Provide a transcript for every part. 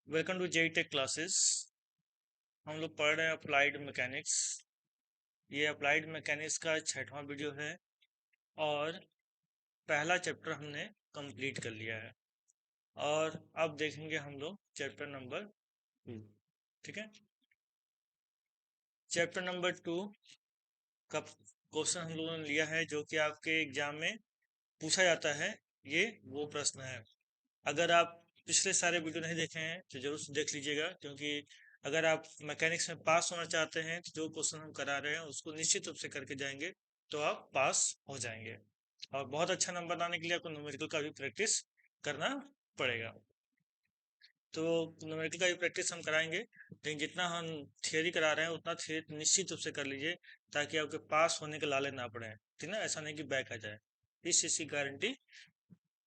Welcome to JE tech classes. हम लोग पढ़ रहे हैं अप्लाइड मैकेनिक्स। ये अप्लाइड मैकेनिक्स का 6वां वीडियो है और पहला चैप्टर हमने कंप्लीट कर लिया है और अब देखेंगे हम लोग चैप्टर नंबर 2। ठीक है, चैप्टर नंबर 2 का क्वेश्चन हम लोगों ने लिया है जो कि आपके एग्जाम में पूछा जाता है। ये वो प्रश्न है। अगर आप पिछले सारे वीडियो नहीं देखे हैं तो जरूर से देख लीजिएगा, क्योंकि अगर आप मैकेनिक्स में पास होना चाहते हैं तो जो क्वेश्चन हम करा रहे हैं उसको निश्चित रूप से करके जाएंगे तो आप पास हो जाएंगे। और बहुत अच्छा नंबर लाने के लिए आपको न्यूमेरिकल का भी प्रैक्टिस करना पड़ेगा। तो न्यूमेरिकल का भी प्रैक्टिस हम कराएंगे, लेकिन जितना हम थियोरी करा रहे हैं उतना थियोरी निश्चित रूप से कर लीजिए ताकि आपके पास होने के लाले ना पड़े। ठीक ना, ऐसा नहीं कि बैक आ जाए। इस चीज़ की गारंटी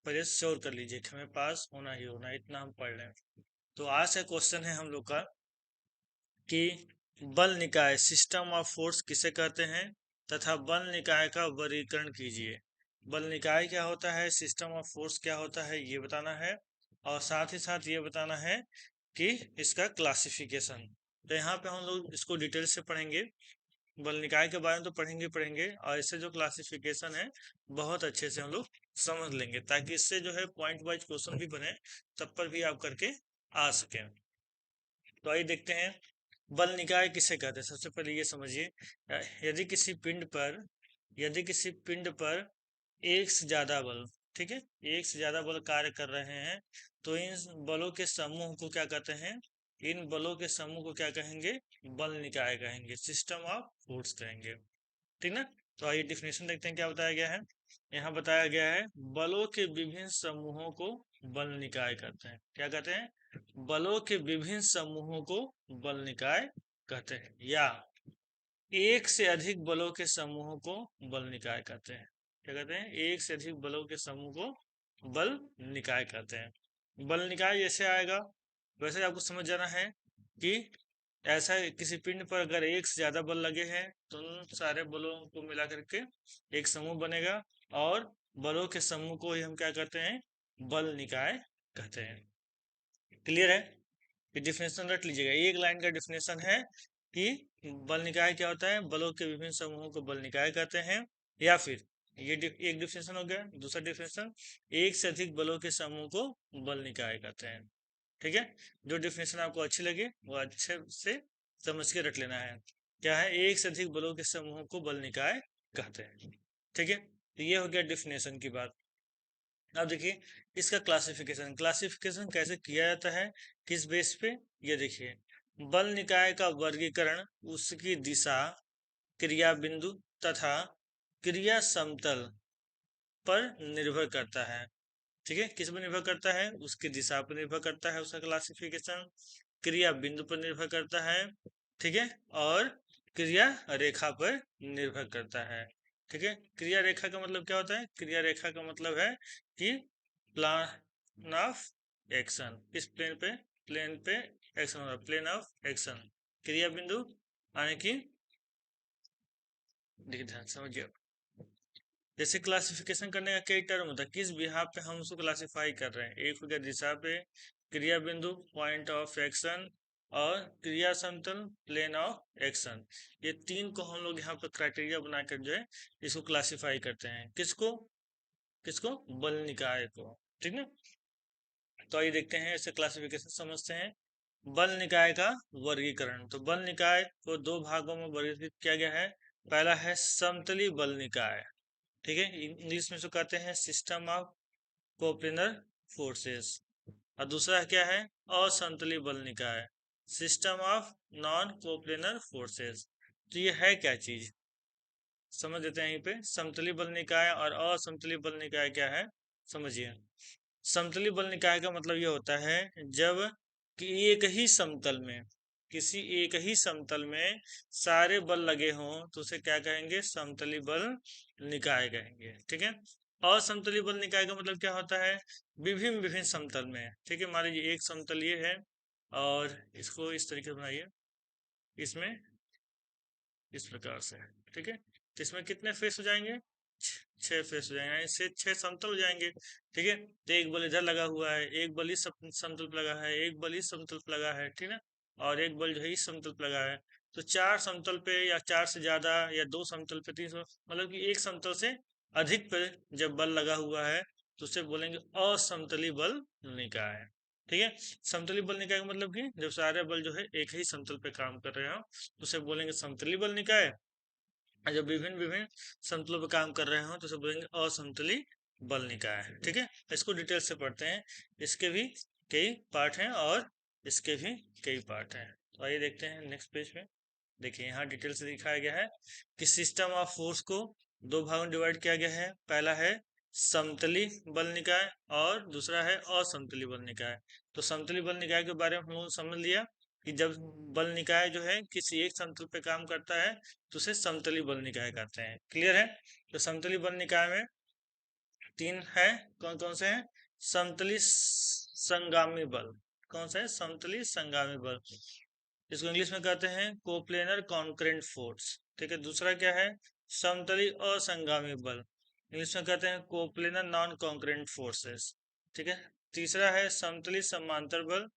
पहले श्योर कर लीजिए कि हमें पास होना ही होना है, इतना हम पढ़ रहे हैं। तो आज का क्वेश्चन है हम लोग का कि बल निकाय सिस्टम ऑफ फोर्स किसे कहते हैं तथा बल निकाय का वर्गीकरण कीजिए। बल निकाय क्या होता है, सिस्टम ऑफ फोर्स क्या होता है, ये बताना है और साथ ही साथ ये बताना है कि इसका क्लासिफिकेशन। तो यहाँ पे हम लोग इसको डिटेल से पढ़ेंगे। बल निकाय के बारे में तो पढ़ेंगे और इससे जो क्लासिफिकेशन है बहुत अच्छे से हम लोग समझ लेंगे, ताकि इससे जो है पॉइंट वाइज क्वेश्चन भी बने, तब पर भी आप करके आ सकें। तो आइए देखते हैं बल निकाय किसे कहते हैं। सबसे पहले ये समझिए, यदि किसी पिंड पर एक से ज्यादा बल, ठीक है, एक से ज्यादा बल कार्य कर रहे हैं तो इन बलों के समूह को क्या कहते हैं, इन बलों के समूह को क्या कहेंगे, बल निकाय कहेंगे, सिस्टम ऑफ फोर्स कहेंगे। ठीक ना। तो आइए डिफिनेशन देखते हैं क्या बताया गया है। यहाँ बताया गया है बलों के विभिन्न समूहों को बल निकाय कहते हैं। क्या कहते हैं, बलों के विभिन्न समूहों को बल निकाय कहते हैं, या एक से अधिक बलों के समूहों को बल निकाय कहते हैं। क्या कहते हैं, एक से अधिक बलों के समूह को बल निकाय कहते हैं। बल निकाय जैसे आएगा वैसे आपको समझ जाना है कि ऐसा किसी पिंड पर अगर एक से ज्यादा बल लगे हैं तो उन सारे बलों को मिला करके एक समूह बनेगा और बलों के समूह को ही हम क्या कहते हैं, बल निकाय कहते हैं। क्लियर है। ये डिफिनेशन रट लीजिएगा, एक लाइन का डिफिनेशन है कि बल निकाय क्या होता है, बलों के विभिन्न समूहों को बल निकाय कहते हैं। या फिर ये एक डिफिनेशन हो गया। दूसरा डिफिनेशन, एक से अधिक बलों के समूह को बल निकाय कहते हैं। ठीक है, जो डिफिनेशन आपको अच्छी लगे वो अच्छे से समझ के रट लेना है। क्या है, एक से अधिक बलों के समूह को बल निकाय कहते हैं। ठीक है, तो ये हो गया डिफिनेशन की बात। अब देखिए इसका क्लासिफिकेशन कैसे किया जाता है, किस बेस पे, ये देखिए। बल निकाय का वर्गीकरण उसकी दिशा, क्रिया बिंदु तथा क्रिया समतल पर निर्भर करता है। ठीक है, किस पर निर्भर करता है, उसकी दिशा पर निर्भर करता है उसका क्लासिफिकेशन, क्रिया बिंदु पर निर्भर करता है, ठीक है, और क्रिया रेखा पर निर्भर करता है। ठीक है, क्रिया रेखा का मतलब क्या होता है, क्रिया रेखा का मतलब है कि प्लान ऑफ एक्शन, इस प्लेन पे एक्शन होगा, प्लेन ऑफ एक्शन। क्रिया बिंदु यानी कि, देखिए ध्यान समझिए, जैसे क्लासिफिकेशन करने का कई टर्म होता है, किस बिहाफ पे हम उसको क्लासिफाई कर रहे हैं। एक हो गया दिशा पे, क्रिया बिंदु पॉइंट ऑफ एक्शन, और क्रिया समतल प्लेन ऑफ एक्शन। ये तीन को हम लोग यहाँ पर क्राइटेरिया बनाकर जो है इसको क्लासिफाई करते हैं। किसको, किसको, बल निकाय को। ठीक है, तो आइए देखते हैं इसे क्लासिफिकेशन समझते हैं। बल निकाय का वर्गीकरण, तो बल निकाय को दो भागों में वर्गीकृत किया गया है। पहला है समतली बल निकाय, ठीक है, इंग्लिश में इसको कहते हैं सिस्टम ऑफ कोप्लेनर फोर्सेस। और दूसरा क्या है, असंतुलित बल निकाय, system of non coplanar forces. तो ये है क्या चीज, समझ लेते हैं यहीं पे। समतली बल निकाय और असमतली बल निकाय क्या है, समझिए। समतली बल निकाय का मतलब ये होता है जब कि एक ही समतल में, किसी एक ही समतल में सारे बल लगे हों तो उसे क्या कहेंगे, समतली बल निकाय कहेंगे। ठीक है, असमतली बल निकाय का मतलब क्या होता है, विभिन्न विभिन्न समतल में। ठीक है, मान लीजिए एक समतल ये है और इसको इस तरीके से बनाइए, इसमें इस प्रकार से, ठीक है, तो इसमें कितने फेस हो जाएंगे, छह फेस हो जाएंगे, यानी से 6 समतल हो जाएंगे। ठीक है, तो एक बल इधर लगा हुआ है, एक बल इस समतल पे लगा है, एक बल इस समतल पे लगा है, ठीक है, और एक बल जो है इस समतल पे लगा है। तो 4 समतल पे या 4 से ज्यादा या 2 समतल पे 3 मतलब कि एक समतल से अधिक पे जब बल लगा हुआ है तो उसे बोलेंगे असमतली बल निकाय है। ठीक है, समतली बल निकाय का मतलब कि जब सारे बल जो है एक ही समतल पे काम कर रहे हो तो उसे बोलेंगे समतली बल निकाय। जब विभिन्न विभिन्न समतलों पर काम कर रहे हो तो उसे बोलेंगे असमतली बल निकाय। ठीक है, इसको डिटेल से पढ़ते हैं, इसके भी कई पार्ट हैं और इसके भी कई पार्ट हैं। तो आइए देखते हैं नेक्स्ट पेज पे। देखिए यहाँ डिटेल से दिखाया गया है कि सिस्टम ऑफ फोर्स को दो भागों में डिवाइड किया गया है। पहला है समतली बल निकाय और दूसरा है असमतली बल निकाय। तो समतली बल निकाय के बारे में हम लोग समझ लिया कि जब बल निकाय जो है किसी एक समतल पे काम करता है तो उसे समतली बल निकाय कहते हैं। क्लियर है? तो समतली बल निकाय में 3 है, कौन कौन से हैं? समतली संगामी बल। कौन सा है? समतली संगामी बल, इसको इंग्लिश में कहते हैं कोप्लेनर कॉन्करेंट फोर्स। ठीक है, दूसरा क्या है? समतली असंगामी बल, इंग्लिश में कहते हैं कोप्लेनर नॉन कॉन्करेंट फोर्सेस। ठीक है, तीसरा है समतली समांतर बल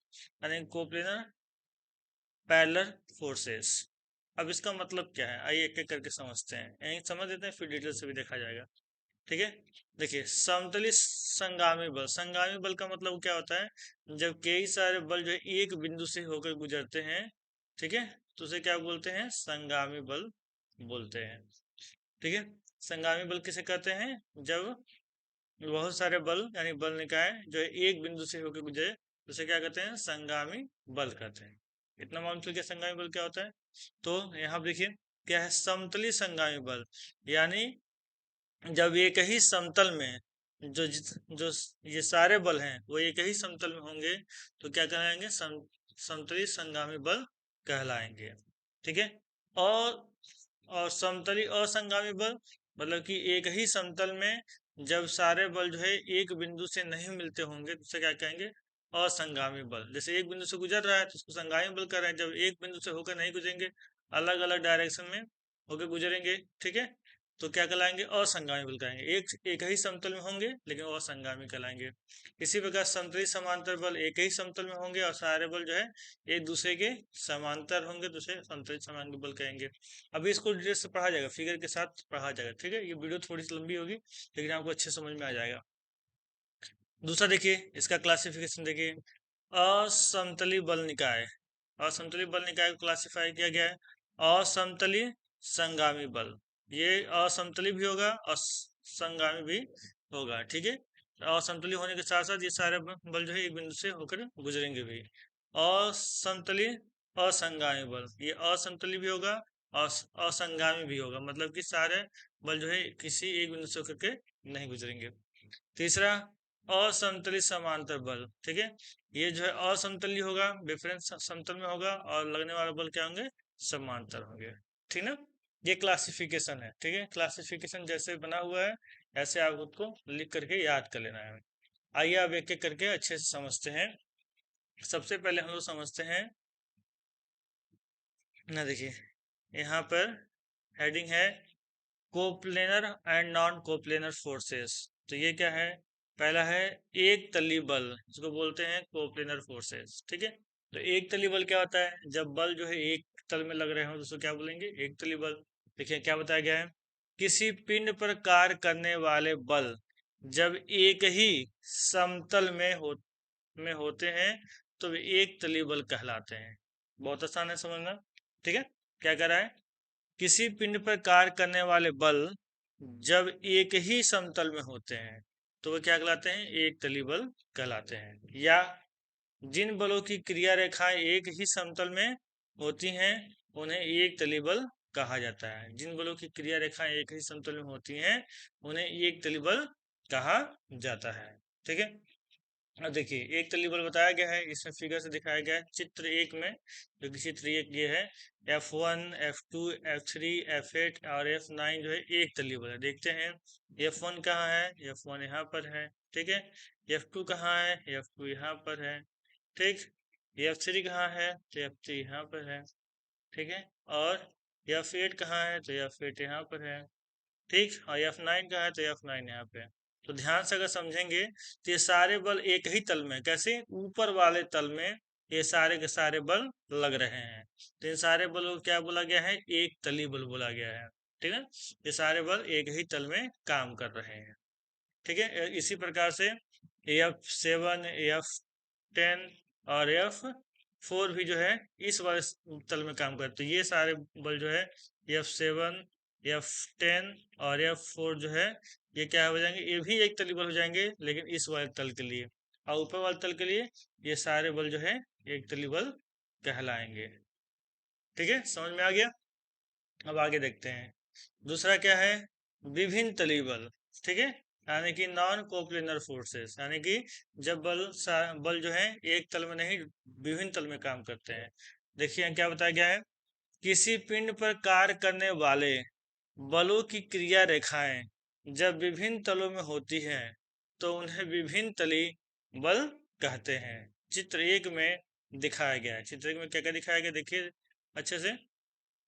यानी कोप्लेनर पैरेलल फोर्सेस। अब इसका मतलब क्या है, आइए एक एक करके समझते हैं, यही समझ लेते हैं फिर डिटेल से भी देखा जाएगा। ठीक है, देखिए समतली संगामी बल, संगामी बल का मतलब क्या होता है? जब कई सारे बल जो है एक बिंदु से होकर गुजरते हैं, ठीक है, तो उसे क्या बोलते हैं? संगामी बल बोलते हैं। ठीक है, संगामी बल किसे कहते हैं? जब बहुत सारे बल यानी बल निकाय जो है एक बिंदु से होकर गुजरे तो उसे क्या कहते हैं? संगामी बल कहते हैं। इतना मालूम चल गया संगामी बल क्या होता है। तो यहाँ देखिए क्या है, समतली संगामी बल यानी जब एक ही समतल में जो ये सारे बल हैं वो एक ही समतल में होंगे तो क्या कहलाएंगे? समतली संगामी बल कहलाएंगे। ठीक है, और और समतली असंगामी बल मतलब कि एक ही समतल में जब सारे बल जो है एक बिंदु से नहीं मिलते होंगे तो उसे क्या कहेंगे? असंगामी बल। जैसे एक बिंदु से गुजर रहा है तो उसको संगामी बल कर रहे हैं, जब एक बिंदु से होकर नहीं गुजरेंगे, अलग अलग डायरेक्शन में होकर गुजरेंगे, ठीक है, तो क्या कहलाएंगे? असंगामी बल कहेंगे। एक एक ही समतल में होंगे लेकिन असंगामी कहलाएंगे। इसी प्रकार समतली समांतर बल एक ही समतल में होंगे और सारे बल जो है एक दूसरे के समांतर होंगे तो उसे समतली समांतर बल कहेंगे। अभी इसको डिटेल से पढ़ा जाएगा, फिगर के साथ पढ़ा जाएगा। ठीक है, ये वीडियो थोड़ी सी लंबी होगी लेकिन आपको अच्छे समझ में आ जाएगा। दूसरा देखिए इसका क्लासिफिकेशन देखिए, असमतली बल निकाय। असमतली बल निकाय को क्लासिफाई किया गया है असमतली संगामी बल। ये असमतली भी होगा और संगामी भी होगा। ठीक है, असमतली होने के साथ साथ ये सारे बल जो है एक बिंदु से होकर गुजरेंगे भी। असमतली असंगामी बल, ये असमतली भी होगा और असंगामी भी होगा, मतलब कि सारे बल जो है किसी एक बिंदु से होकर के नहीं गुजरेंगे। तीसरा असमतली समांतर बल। ठीक है, ये जो है असमतली होगा, डिफरेंस समतल में होगा और लगने वाला बल क्या होंगे? समांतर होंगे। ठीक ना, ये क्लासिफिकेशन है। ठीक है, क्लासिफिकेशन जैसे बना हुआ है ऐसे आप उसको लिख करके याद कर लेना है। आइए अब एक एक करके अच्छे से समझते हैं। सबसे पहले हम लोग समझते हैं ना, देखिए यहाँ पर हेडिंग है coplanar and non coplanar forces. तो ये क्या है? पहला है एक तली बल, इसको बोलते हैं कोप्लेनर फोर्सेस। ठीक है, तो एक तली बल क्या होता है? जब बल जो है एक तल में लग रहे हो तो उसको क्या बोलेंगे? एक तली बल। देखिए क्या बताया गया है, किसी पिंड पर कार्य करने वाले बल जब एक ही समतल में होते हैं तो वे एक तली बल कहलाते हैं। बहुत आसान है समझना। ठीक है, क्या कह रहा है? किसी पिंड पर कार्य करने वाले बल जब एक ही समतल में होते हैं तो वे क्या कहलाते हैं? एक तली बल कहलाते हैं। या जिन बलों की क्रिया रेखाएं एक ही समतल में होती हैं उन्हें एक तली बल कहा जाता है। जिन बलों की क्रिया रेखाएं एक ही समतल में होती हैं उन्हें एक तली बल कहा जाता है। ठीक है, अब देखिए एक तली बल बताया गया है, इसमें फिगर से दिखाया गया है चित्र 1 में, जो कि चित्र 1 ये है। F1 F2 F3 F8 और F9 जो है एक तली बल है। देखते हैं F1 कहाँ है? F1 यहाँ पर है। ठीक है, F2 कहाँ है? F2 यहाँ पर है। ठीक, F3 कहाँ है? तो F3 यहाँ पर है। ठीक है, और F8 कहाँ है? तो F8 यहाँ पर है। ठीक। और F9 का है तो F9 यहाँ पे। तो ध्यान से अगर समझेंगे तो ये सारे बल एक ही तल में, कैसे, ऊपर वाले तल में ये सारे के सारे बल लग रहे हैं। तो इन सारे बलों को क्या बोला गया है, एक तली बल बोला गया है। ठीक है, ये सारे बल एक ही तल में काम कर रहे हैं। ठीक है, इसी प्रकार से F7, F10 और F4 भी जो है इस वाले तल में काम करते हैं। ये सारे बल जो है F7, F10 और F4 जो है ये क्या हो जाएंगे, ये भी एक तली बल हो जाएंगे, लेकिन इस वाले तल के लिए। और ऊपर वाले तल के लिए ये सारे बल जो है एक तली बल कहलाएंगे। ठीक है, समझ में आ गया। अब आगे देखते हैं, दूसरा क्या है, विभिन्न तली बल। ठीक है, यानी कि नॉन कोप्लेनर फोर्सेस, यानी कि जब बल जो है एक तल में नहीं विभिन्न तल में काम करते हैं। देखिए क्या बताया गया है, किसी पिंड पर कार्य करने वाले बलों की क्रिया रेखाएं जब विभिन्न तलों में होती हैं तो उन्हें विभिन्न तली बल कहते हैं। चित्र एक में दिखाया गया है। चित्र एक में क्या क्या दिखाया गया, देखिए अच्छे से,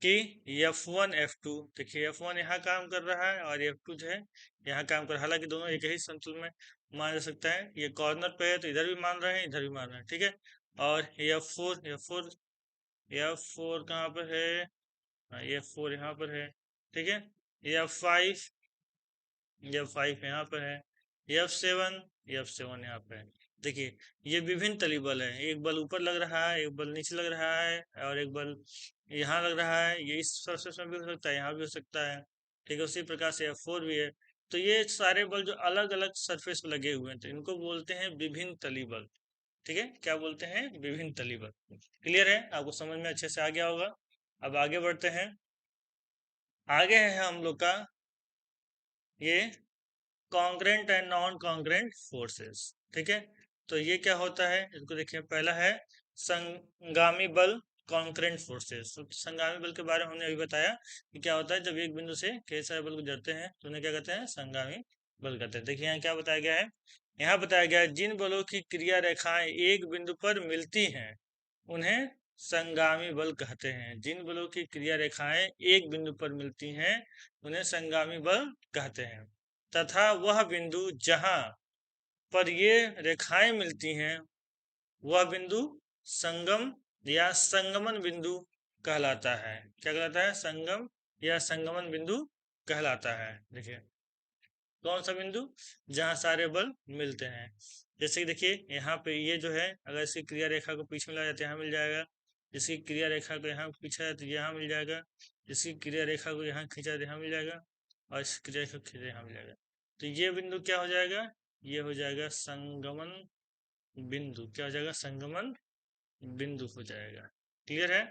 कि F1 F2, देखिए F1 यहाँ काम कर रहा है और F2 जो है यहाँ काम कर रहा है। हालांकि दोनों एक ही संतुलन में मान जा सकता है। ये कॉर्नर पे है तो इधर भी मान रहे हैं, इधर भी मान रहे हैं। ठीक है, और F4 कहाँ पर है, F4 यहाँ पर है। ठीक है, F5 यहाँ पर है, F7 यहाँ पे है। देखिए ये विभिन्न तली बल है, एक बल ऊपर लग रहा है, एक बल नीचे लग रहा है, और एक बल यहाँ लग रहा है। ये इस सरफेस में भी हो सकता है, यहाँ भी हो सकता है। ठीक है, उसी प्रकार से F4 भी है। तो ये सारे बल जो अलग अलग सरफेस पे लगे हुए हैं तो इनको बोलते हैं विभिन्न तली बल। ठीक है, क्या बोलते हैं, विभिन्न तली बल। क्लियर है, आपको समझ में अच्छे से आ गया होगा। अब आगे बढ़ते हैं। आगे है हम लोग का ये congruent and non congruent forces. ठीक है, तो ये क्या होता है, इसको देखिए। पहला है संगामी बल, कॉन्ग्रेंट फोर्सेस। तो संगामी बल के बारे में हमने अभी बताया कि क्या होता है, जब एक बिंदु से कई सारे बल गुजरते हैं तो उन्हें क्या कहते हैं, संगामी बल कहते हैं। देखिए यहाँ क्या बताया गया है, यहाँ बताया गया है, जिन बलों की क्रिया रेखाएं एक बिंदु पर मिलती हैं उन्हें संगामी बल कहते हैं। जिन बलों की क्रिया रेखाएं एक बिंदु पर मिलती हैं उन्हें संगामी बल कहते हैं। तथा वह बिंदु जहां पर ये रेखाएं मिलती हैं वह बिंदु संगम या संगमन बिंदु कहलाता है। क्या कहलाता है, संगम या संगमन बिंदु कहलाता है। देखिए कौन सा बिंदु, जहां सारे बल मिलते हैं। जैसे कि देखिए यहाँ पे ये जो है, अगर इसकी क्रिया रेखा को पीछे मिलाया जाए तो यहाँ मिल जाएगा। इसकी क्रिया रेखा को यहाँ खींचा जाए तो यहाँ मिल जाएगा। इसकी क्रिया रेखा को यहाँ खींचा तो यहाँ मिल जाएगा, और इस क्रिया रेखा को खींचा यहाँ मिल जाएगा। तो ये बिंदु क्या हो जाएगा, ये हो जाएगा संगमन बिंदु। क्या हो जाएगा, संगमन बिंदु हो जाएगा। क्लियर है।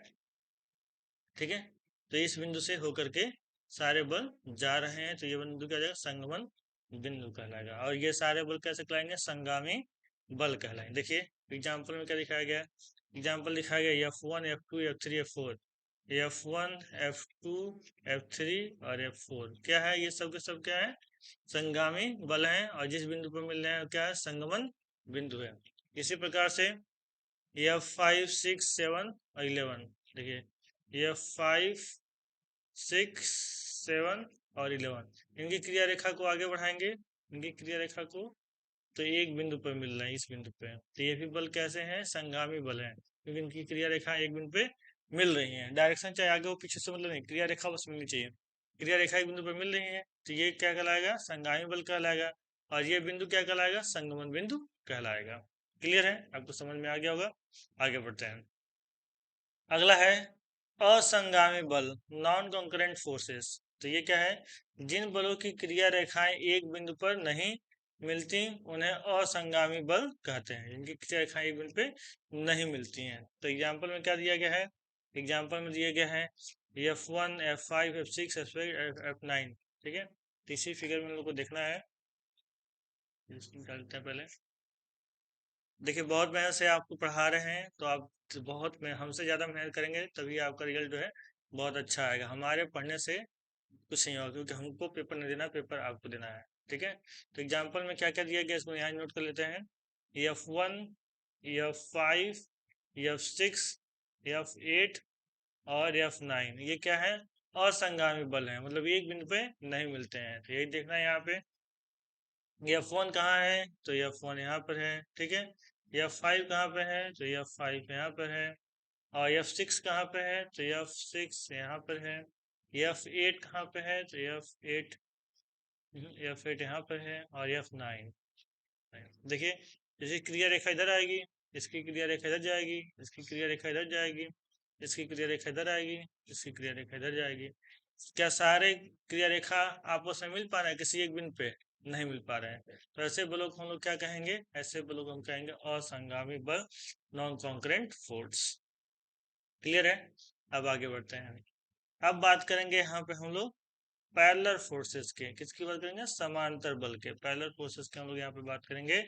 ठीक है, तो इस बिंदु से होकर के सारे बल जा रहे हैं तो ये बिंदु क्या हो जाएगा, संगमन बिंदु कहलाएगा। और ये सारे बल कैसे कहलाएंगे, संगामी बल कहलाएंगे। देखिए एग्जाम्पल में क्या दिखाया गया, एग्जाम्पल दिखाया गया F1 F2 F3 F4। F1 F2 F3 और F4 क्या है, ये सब के सब क्या है, संगामी बल हैं, और जिस बिंदु पर मिल रहे हैं क्या है, संगमन बिंदु है। इसी प्रकार से F5 6 7 और 11, देखिए F5 6 7 और 11 इनकी क्रिया रेखा को आगे बढ़ाएंगे। इनकी क्रिया रेखा को तो एक बिंदु पर मिल रहा है, इस बिंदु पे, तो ये भी बल कैसे हैं, संगामी बल हैं, क्योंकि इनकी क्रिया रेखा एक बिंदु पे मिल रही है। डायरेक्शन चाहे आगे हो पीछे से मतलब नहीं, क्रिया रेखा बस मिलनी चाहिए। क्रिया रेखा एक बिंदु पर मिल रही है तो ये क्या कहलाएगा, संगामी बल कहलाएगा। और ये बिंदु क्या कहलाएगा, संगमन बिंदु कहलाएगा। क्लियर है, आपको समझ में आ गया होगा। आगे बढ़ते हैं। अगला है असंगामी बल, नॉन कॉन्करेंट फोर्सेस। तो ये क्या है, जिन बलों की क्रिया रेखाएं एक बिंदु पर नहीं मिलती उन्हें असंगामी बल कहते हैं, जिनकी क्रिया रेखाएं एक बिंदु पे नहीं मिलती हैं। तो एग्जाम्पल में क्या दिया गया है, एग्जाम्पल में दिया गया है F1 F5 F6 F9। ठीक है, तो इसी फिगर में हम लोग को देखना है, निकालते हैं पहले। देखिए बहुत मेहनत से आपको पढ़ा रहे हैं तो आप बहुत में हमसे ज़्यादा मेहनत करेंगे तभी आपका रिजल्ट जो है बहुत अच्छा आएगा। हमारे पढ़ने से कुछ नहीं होगा, क्योंकि हमको पेपर नहीं देना, पेपर आपको देना है। ठीक है, तो एग्जाम्पल में क्या क्या दिया गया इसको यहाँ नोट कर लेते हैं। F1 F5 F6 F8 और F9 ये क्या है, असंगामी बल हैं, मतलब एक बिंदु पे नहीं मिलते हैं। तो यही देखना है यहाँ पे। F1 कहाँ है, तो F1 यहाँ पर है, ठीक है। F5 कहाँ पे है, तो F5 यहाँ पर है। और F6 कहाँ पे है, तो F6 यहाँ पर है। F8 कहाँ पे है, तो F8 यहाँ पर है। और F9 देखिए, जैसे क्रिया रेखा इधर आएगी, इसकी क्रिया रेखा इधर जाएगी, इसकी क्रिया रेखा इधर जाएगी, इसकी क्रिया रेखा इधर आएगी, इसकी क्रिया रेखा इधर जाएगी। क्या सारे क्रिया रेखा आपस में मिल पा रहे हैं? किसी एक बिंदु पे नहीं मिल पा रहे हैं। तो ऐसे बलों को हम लोग क्या कहेंगे? ऐसे बलों को हम कहेंगे असंगामी बल, नॉन कॉन्करेंट फोर्स। क्लियर है? अब आगे बढ़ते हैं। अब बात करेंगे यहाँ पे हम लोग पैरेलल फोर्सेस के। किसकी बात करेंगे? समांतर बल के। पैरेलल फोर्सेस के हम लोग यहाँ पे बात करेंगे।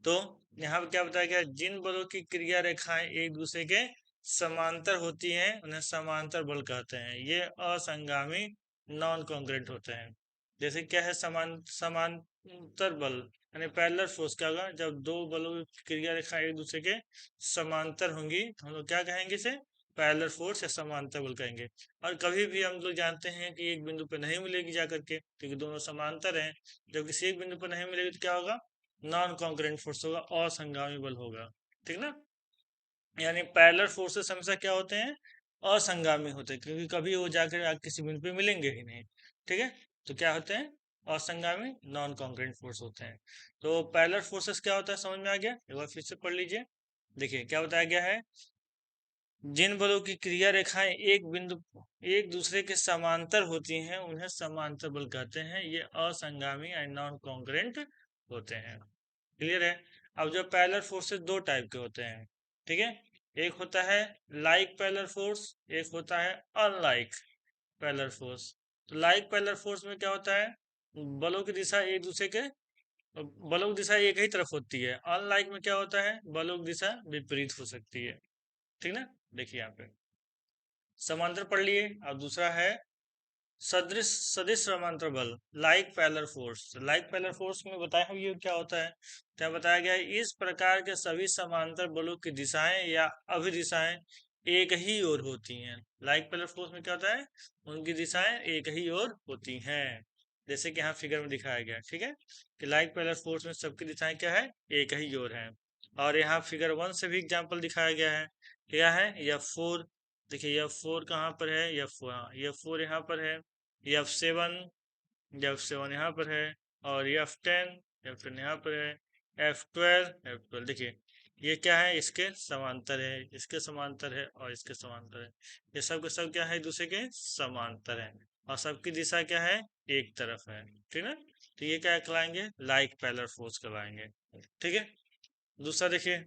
तो यहाँ पे क्या बताया गया? जिन बलों की क्रिया रेखाएं एक दूसरे के समांतर होती हैं उन्हें समांतर बल कहते हैं। ये असंगामी नॉन कॉन्ग्रेंट होते हैं। जैसे क्या है समांतर बल, यानी पैरेलल फोर्स क्या होगा? जब दो बलों की क्रिया रेखा एक दूसरे के समांतर होंगी तो हम लोग क्या कहेंगे? इसे पैरेलल फोर्स या समांतर बल कहेंगे। और कभी भी हम लोग जानते हैं कि एक बिंदु पर नहीं मिलेगी जाकर के, क्योंकि दोनों समांतर हैं। जब किसी एक बिंदु पर नहीं मिलेगी तो क्या होगा? नॉन कॉन्करेंट फोर्स होगा, असंगामी बल होगा। ठीक ना? यानी पैरेलल फोर्सेस हमेशा क्या होते हैं? असंगामी होते हैं, क्योंकि कभी वो जाकर किसी बिंदु पे मिलेंगे ही नहीं। ठीक है? तो क्या होते हैं? असंगामी नॉन कॉन्करेंट फोर्स होते हैं। तो पैरेलल फोर्सेस क्या होता है, समझ में आ गया? एक बार फिर से पढ़ लीजिए। देखिए क्या बताया गया है? जिन बलों की क्रिया रेखाएं एक दूसरे के समांतर होती हैं उन्हें समांतर बल कहते हैं। ये असंगामी एंड नॉन कॉन्करेंट होते हैं। क्लियर है? अब जो पैरेलल फोर्सेस दो टाइप के होते हैं, ठीक है। एक होता है लाइक पैरेलल फोर्स, एक होता है अनलाइक पैरेलल फोर्स। तो लाइक पैरेलल फोर्स में क्या होता है? बलों की दिशा एक दूसरे के बलों की दिशा एक ही तरफ होती है। अनलाइक में क्या होता है? बलों की दिशा विपरीत हो सकती है। ठीक ना? देखिए यहाँ पे समांतर पढ़ लिए। अब दूसरा है सदृश सदिश समांतर बल, like parallel force. Like parallel force में बताया हम ये क्या होता है? क्या बताया गया है? इस प्रकार के सभी समांतर बलों की दिशाएं या अभिदिशाएं एक ही ओर होती हैं। लाइक पैरेलल फोर्स में क्या होता है? उनकी दिशाएं एक ही ओर होती हैं, जैसे कि यहाँ फिगर में दिखाया गया। ठीक है, कि लाइक पैरेलल फोर्स में सबकी दिशाएं क्या है? एक ही ओर है। और यहाँ फिगर 1 से भी एग्जाम्पल दिखाया गया है। क्या है? F4। देखिए F4 कहाँ पर है? F4 यहाँ पर है। F7 यहाँ पर है। और F10 यहाँ पर है। F12 देखिए ये क्या है? इसके समांतर है, इसके समांतर है और इसके समांतर है। ये सब के सब क्या है? एक दूसरे के समांतर है और सबकी दिशा क्या है? एक तरफ है। ठीक है, तो ये क्या कहलाएंगे? लाइक पैरेलल फोर्स कहलाएंगे। ठीक है। दूसरा देखिए,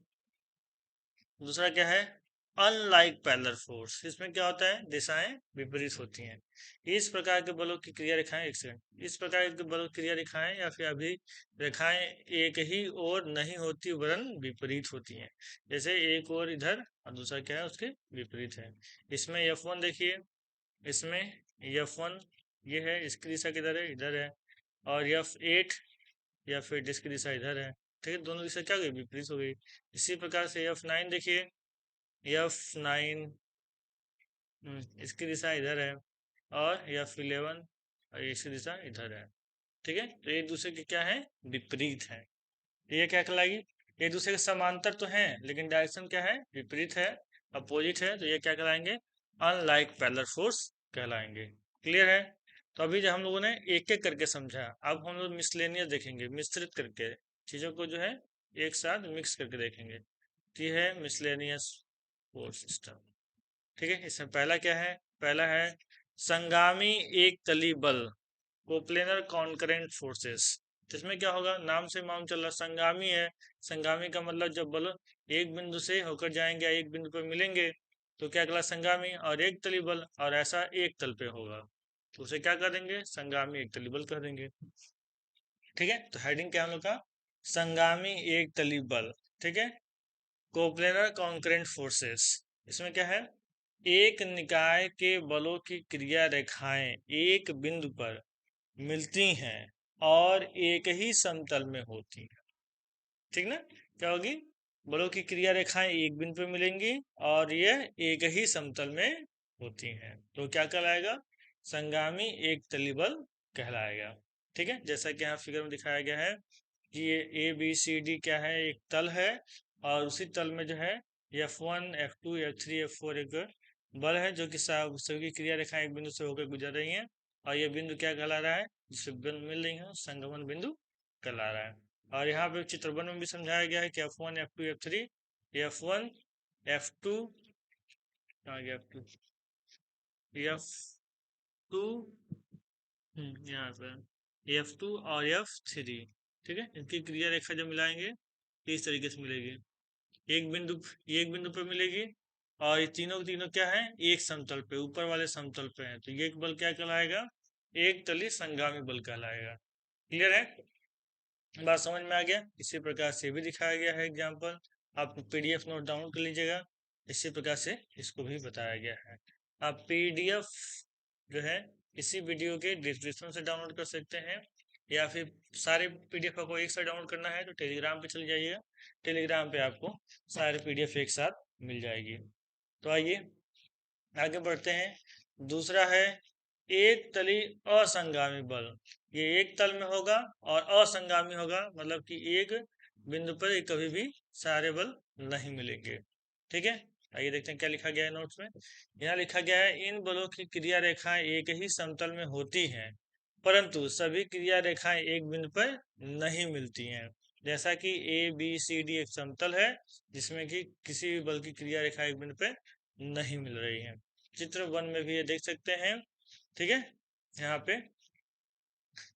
दूसरा क्या है? Unlike parallel force. इसमें क्या होता है? दिशाएं विपरीत होती हैं। इस प्रकार के बलों की क्रिया रेखाएं एक सेकंड इस प्रकार के बलों की क्रिया रेखाएं या फिर अभी रेखाएं एक ही ओर नहीं होती वरन विपरीत होती हैं। जैसे एक ओर इधर और दूसरा क्या है? उसके विपरीत है। इसमें F1 देखिए, इसमें F1 ये है, इसकी दिशा किधर है? इधर है। और F8 या फिर जिसकी दिशा इधर है। ठीक है, दोनों दिशा क्या हो गई? विपरीत हो गई। इसी प्रकार से F9 देखिए, F9 इसकी दिशा इधर है। और F11 और इसकी दिशा इधर है। ठीक है, तो एक दूसरे के क्या है? विपरीत है। तो ये क्या कहलाएगी? एक दूसरे के समांतर तो हैं लेकिन डायरेक्शन क्या है? विपरीत है, अपोजिट है। तो ये क्या कहलाएंगे? अनलाइक पैरेलल फोर्स कहलाएंगे। क्लियर है? तो अभी जो हम लोगों ने एक एक करके समझा, अब हम लोग मिसलेनियस देखेंगे, मिश्रित करके चीजों को जो है एक साथ मिक्स करके देखेंगे। तो ये है मिसलेनियस फोर्स सिस्टम। ठीक है, इसमें पहला क्या है? पहला है संगामी एक तली बल, कोप्लेनर कॉन्करेंट फोर्सेस। इसमें क्या होगा? नाम से मालूम चल रहा संगामी है। संगामी का मतलब जब बल एक बिंदु से होकर जाएंगे या एक बिंदु पर मिलेंगे तो क्या कहला? संगामी। और एक तली बल, और ऐसा एक तल पे होगा तो उसे क्या कर देंगे? संगामी एक तली बल कह देंगे। ठीक है, तो हेडिंग क्या हम लोग का? संगामी एक तली बल। ठीक है, कोप्लेनर कॉन्करेंट फोर्सेस। इसमें क्या है? एक निकाय के बलों की क्रिया रेखाएं एक बिंदु पर मिलती हैं और एक ही समतल में होती हैं। ठीक ना? क्या होगी? बलों की क्रिया रेखाएं एक बिंदु पर मिलेंगी और ये एक ही समतल में होती हैं, तो क्या कहलाएगा? संगामी एक तली बल कहलाएगा। ठीक है, जैसा कि यहाँ फिगर में दिखाया गया है कि ये ABCD क्या है, एक तल है, और उसी तल में जो है F1 F2 F3 F4 एक बल है, जो कि सभी क्रिया रेखाएं एक बिंदु से होकर गुजर रही हैं, और ये बिंदु क्या कहला रहा है, जिससे बल मिल रही है संगमन बिंदु कहला रहा है। और यहाँ पे चित्रबन में भी समझाया गया है कि F1 F2 F3 F1 F2 F2 F2 यहाँ पे F2 और F3, ठीक है, इनकी क्रिया रेखा जब मिलाएंगे तो इस तरीके से मिलेगी, एक बिंदु एक बिंदु पर मिलेगी, और ये तीनों के तीनों क्या है, एक समतल पे, ऊपर वाले समतल पे है, तो ये एक बल क्या कहलाएगा, एक तली संगामी बल कहलाएगा। क्लियर है, बात समझ में आ गया। इसी प्रकार से भी दिखाया गया है एग्जाम्पल, आप PDF नोट डाउनलोड कर लीजिएगा। इसी प्रकार से इसको भी बताया गया है। आप PDF जो है इसी वीडियो के डिस्क्रिप्शन से डाउनलोड कर सकते हैं, या फिर सारे PDF को एक साथ डाउनलोड करना है तो टेलीग्राम पे चले जाइएगा, टेलीग्राम पे आपको सारे PDF एक साथ मिल जाएगी। तो आइए आगे बढ़ते हैं। दूसरा है एक तली असंगामी बल। ये एक तल में होगा और असंगामी होगा, मतलब कि एक बिंदु पर कभी भी सारे बल नहीं मिलेंगे। ठीक है, आइए देखते हैं क्या लिखा गया है नोट्स में। यहाँ लिखा गया है इन बलों की क्रिया रेखाएं एक ही समतल में होती हैं, परंतु सभी क्रिया रेखाएं एक बिंदु पर नहीं मिलती हैं। जैसा कि ABCD एक समतल है जिसमें कि किसी भी बल की क्रिया रेखा एक बिंदु पर नहीं मिल रही है। चित्र 1 में भी ये देख सकते हैं। ठीक है, यहाँ पे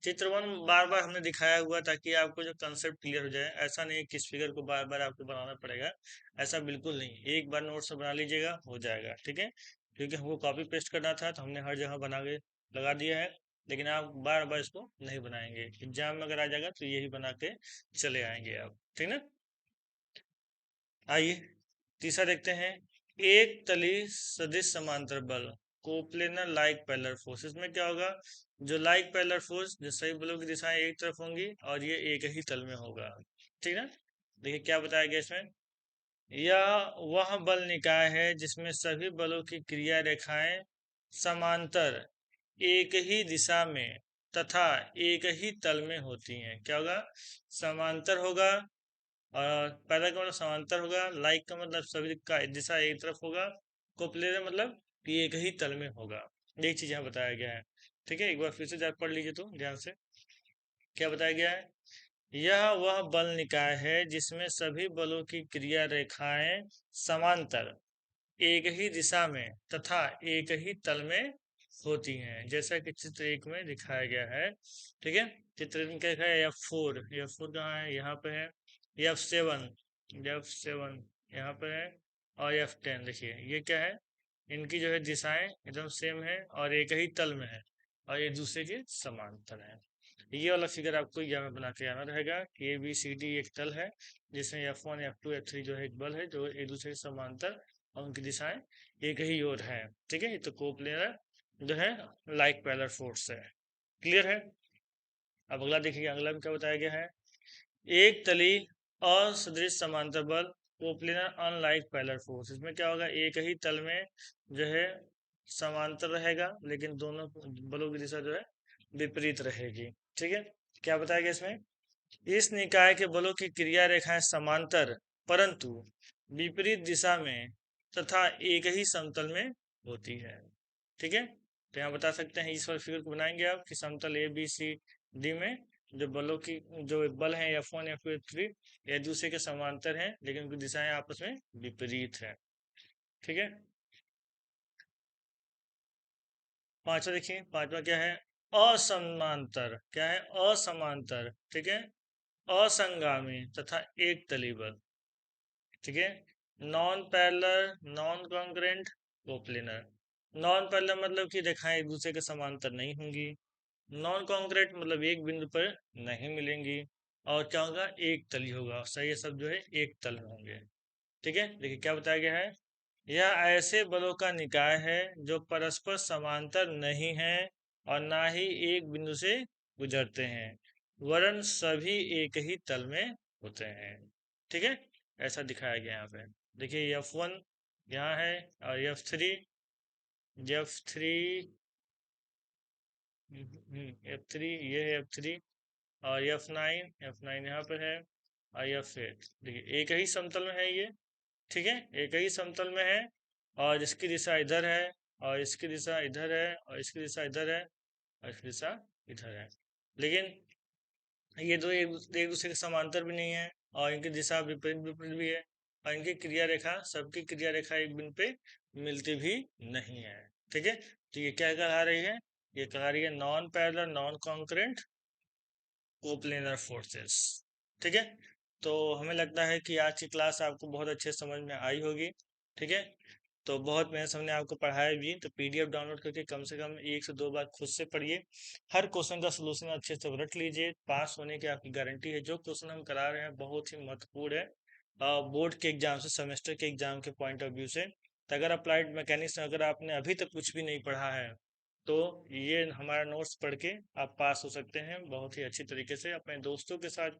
चित्र 1 बार बार हमने दिखाया हुआ ताकि आपको जो कंसेप्ट क्लियर हो जाए। ऐसा नहीं कि इस फिगर को बार बार आपको बनाना पड़ेगा, ऐसा बिल्कुल नहीं, एक बार नोट से बना लीजिएगा हो जाएगा। ठीक है, क्योंकि हमको कॉपी पेस्ट करना था तो हमने हर जगह बना के लगा दिया है, लेकिन आप बार बार इसको नहीं बनाएंगे, एग्जाम में अगर आ जाएगा तो यही बना के चले आएंगे आप। ठीक ना, आइए तीसरा देखते हैं। एक तली सदिश समांतर बल, कोप्लेनर लाइक पैरेलल फोर्स। इसमें क्या होगा, जो लाइक पैरेलल फोर्स, जो सभी बलों की दिशाएं एक तरफ होंगी और ये एक ही तल में होगा। ठीक है, देखिए क्या बताया गया इसमें, यह वह बल निकाय है जिसमें सभी बलों की क्रिया रेखाएं समांतर एक ही दिशा में तथा एक ही तल में होती हैं। क्या होगा, समांतर होगा, और पैरेलल का मतलब समांतर होगा, लाइक का मतलब सभी का दिशा एक तरफ होगा, कोप्लेनर मतलब कि एक ही तल में होगा। यही चीज यहाँ बताया गया है। ठीक है, एक बार फिर से जाकर पढ़ लीजिए तो ध्यान से क्या बताया गया है। यह वह बल निकाय है जिसमें सभी बलों की क्रिया रेखाएं समांतर एक ही दिशा में तथा एक ही तल में होती हैं, जैसा कि चित्र 1 में दिखाया गया है। ठीक है, चित्र में क्या है, F4 कहाँ है, यहाँ पे है, F7 यहाँ पे है, और F10 देखिए ये क्या है, इनकी जो है दिशाएं एकदम सेम है और एक ही तल में है और एक दूसरे के समांतर है। ये वाला फिगर आपको एग्जाम में बना के आना रहेगा कि ABCD एक तल है जिसमें F1 F2 F3 जो है एक बल है जो एक दूसरे के समांतर और उनकी दिशाएं एक ही ओर है। ठीक है, तो कोप्लेनर जो है लाइक पैरेलल फोर्स है। क्लियर है, अब अगला देखिए, अगला में क्या बताया गया है। एक तली असदृश समांतर बल, कोप्लेनर अनलाइक पैरेलल फोर्स। इसमें क्या होगा, एक ही तल में जो है समांतर रहेगा लेकिन दोनों बलों की दिशा जो है विपरीत रहेगी। ठीक है, क्या बताया गया इसमें, इस निकाय के बलों की क्रिया रेखाएं समांतर परंतु विपरीत दिशा में तथा एक ही समतल में होती है। ठीक है, तो यहाँ बता सकते हैं इस वाले फिगर को बनाएंगे आप कि समतल ABCD में जो बलों की जो बल हैं F1 F2 F3 एक दूसरे के समांतर हैं लेकिन उनकी दिशाएं आपस में विपरीत है। ठीक है, पांचवा देखिए, पांचवा क्या है, असमांतर। क्या है, असमांतर। ठीक है, असंगामी तथा एक तली बल। ठीक है, non parallel non congruent coplanar. Non parallel मतलब कि रेखाएं एक दूसरे के समांतर नहीं होंगी, नॉन कॉन्ग्रुएंट मतलब एक बिंदु पर नहीं मिलेंगी, और क्या होगा, एक तली होगा, सही है, सब जो है एक तल में होंगे। ठीक है, देखिए क्या बताया गया है, यह ऐसे बलों का निकाय है जो परस्पर समांतर नहीं है और ना ही एक बिंदु से गुजरते हैं, वरन सभी एक ही तल में होते हैं। ठीक है, ऐसा दिखाया गया यहाँ पे। देखिए F1 यहाँ है और F3 F3, ये है F3, और F9 यहाँ पर है, और F8। देखिए एक ही समतल में है ये, ठीक है, एक ही समतल में है, और इसकी दिशा इधर है, और इसकी दिशा इधर है, और इसकी दिशा इधर है, और इसकी दिशा इधर है। लेकिन ये दो एक दूसरे के समांतर भी नहीं है, और इनकी दिशा विपरीत विपरीत भी है, और इनकी क्रिया रेखा, सबकी क्रिया रेखा एक बिंदु पे मिलती भी नहीं है। ठीक है, तो ये क्या कहा रही है, ये कहा रही है non parallel non concurrent coplanar forces. ठीक है, तो हमें लगता है कि आज की क्लास आपको बहुत अच्छे समझ में आई होगी। ठीक है, तो बहुत मेहनत से हमने आपको पढ़ाया भी, तो पीडीएफ डाउनलोड करके कम से कम 1 से 2 बार खुद से पढ़िए। हर क्वेश्चन का सोल्यूशन अच्छे से रट लीजिए, पास होने की आपकी गारंटी है। जो क्वेश्चन हम करा रहे हैं बहुत ही महत्वपूर्ण है बोर्ड के एग्जाम से, सेमेस्टर के एग्जाम के पॉइंट ऑफ व्यू से। तो अगर अप्लाइड मैकेनिक्स में अगर आपने अभी तक कुछ भी नहीं पढ़ा है, तो ये हमारा नोट्स पढ़ के आप पास हो सकते हैं बहुत ही अच्छी तरीके से। अपने दोस्तों के साथ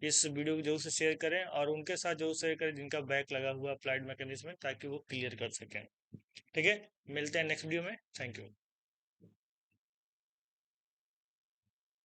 इस वीडियो को जरूर से शेयर करें, और उनके साथ जरूर शेयर करें जिनका बैक लगा हुआ अप्लाइड मैकेनिक्स में, ताकि वो क्लियर कर सकें। ठीक है, मिलते हैं नेक्स्ट वीडियो में। Thank you.